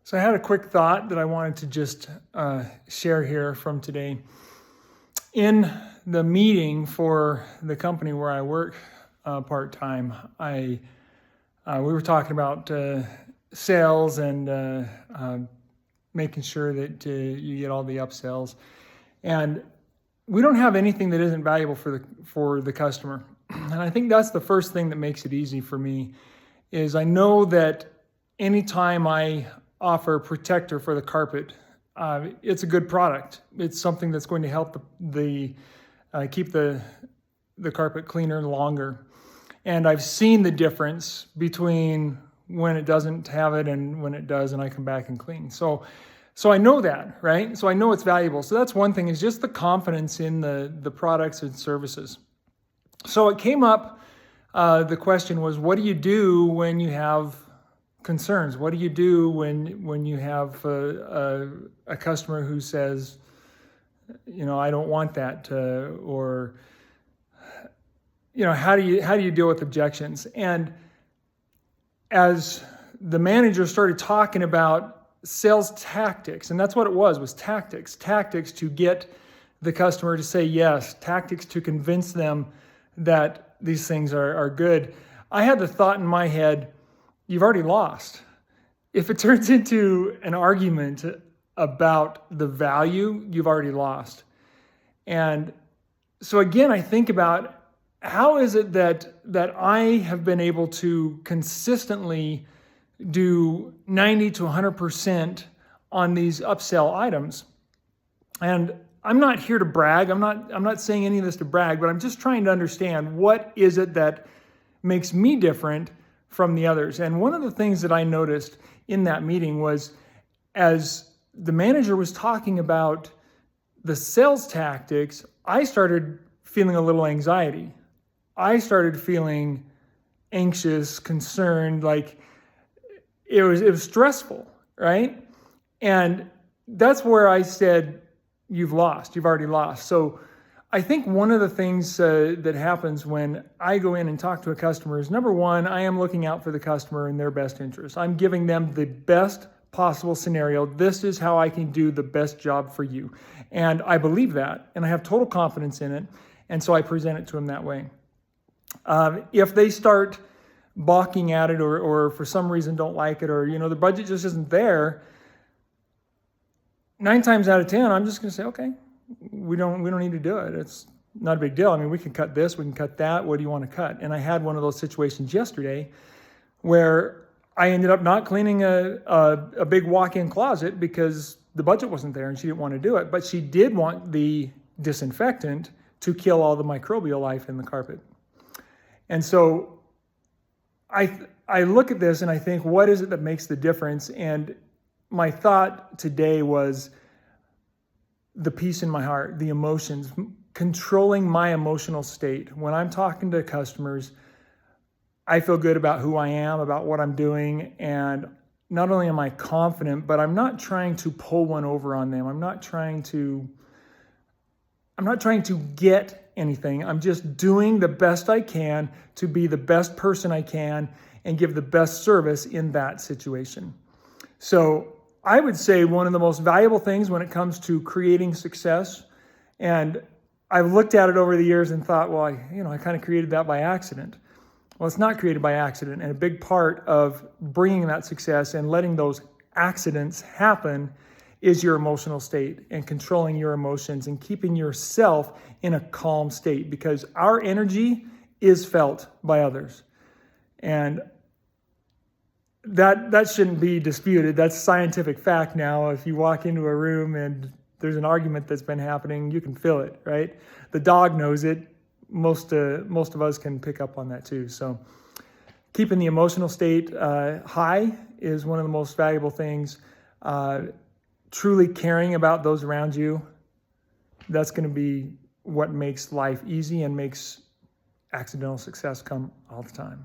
So I had a quick thought that I wanted to just share here from today. In the meeting for the company where I work part-time, we were talking about sales and making sure that you get all the upsells. And we don't have anything that isn't valuable for the customer. And I think that's the first thing that makes it easy for me, is I know that anytime I offer a protector for the carpet, it's a good product. It's something that's going to help keep the carpet cleaner longer. And I've seen the difference between when it doesn't have it and when it does, and I come back and clean. So I know that, right? So I know it's valuable. So that's one thing, is just the confidence in the products and services. So it came up, the question was, what do you do when you have concerns? What do you do when you have a customer who says, I don't want that, or how do you deal with objections? And as the manager started talking about sales tactics, and that's what it was tactics to get the customer to say yes, tactics to convince them that these things are good. I had the thought in my head, you've already lost. If it turns into an argument about the value, you've already lost. And so again, I think about, how is it that I have been able to consistently do 90 to 100% on these upsell items? And I'm not here to brag. I'm not saying any of this to brag, but I'm just trying to understand, what is it that makes me different from the others? And one of the things that I noticed in that meeting was, as the manager was talking about the sales tactics, I started feeling a little anxiety. I started feeling anxious, concerned, like it was stressful, right? And that's where I said, you've already lost. So I think one of the things that happens when I go in and talk to a customer is, number one, I am looking out for the customer in their best interest. I'm giving them the best possible scenario. This is how I can do the best job for you. And I believe that, and I have total confidence in it. And so I present it to them that way. If they start balking at it, or for some reason don't like it, or the budget just isn't there, 9 times out of 10, I'm just going to say, okay, we don't need to do it. It's not a big deal. I mean, we can cut this, we can cut that. What do you want to cut? And I had one of those situations yesterday where I ended up not cleaning a big walk-in closet because the budget wasn't there and she didn't want to do it. But she did want the disinfectant to kill all the microbial life in the carpet. And so I look at this and I think, what is it that makes the difference? And my thought today was the peace in my heart, the emotions, controlling my emotional state. When I'm talking to customers, I feel good about who I am, about what I'm doing. And not only am I confident, but I'm not trying to pull one over on them. I'm not trying to get anything. I'm just doing the best I can to be the best person I can and give the best service in that situation. So I would say one of the most valuable things when it comes to creating success, and I've looked at it over the years and thought, well, I kind of created that by accident. Well, it's not created by accident. And a big part of bringing that success and letting those accidents happen is your emotional state, and controlling your emotions and keeping yourself in a calm state, because our energy is felt by others. And that shouldn't be disputed. That's scientific fact now. If you walk into a room and there's an argument that's been happening, you can feel it, right? The dog knows it. Most of us can pick up on that too. So keeping the emotional state high is one of the most valuable things. Truly caring about those around you, that's going to be what makes life easy and makes accidental success come all the time.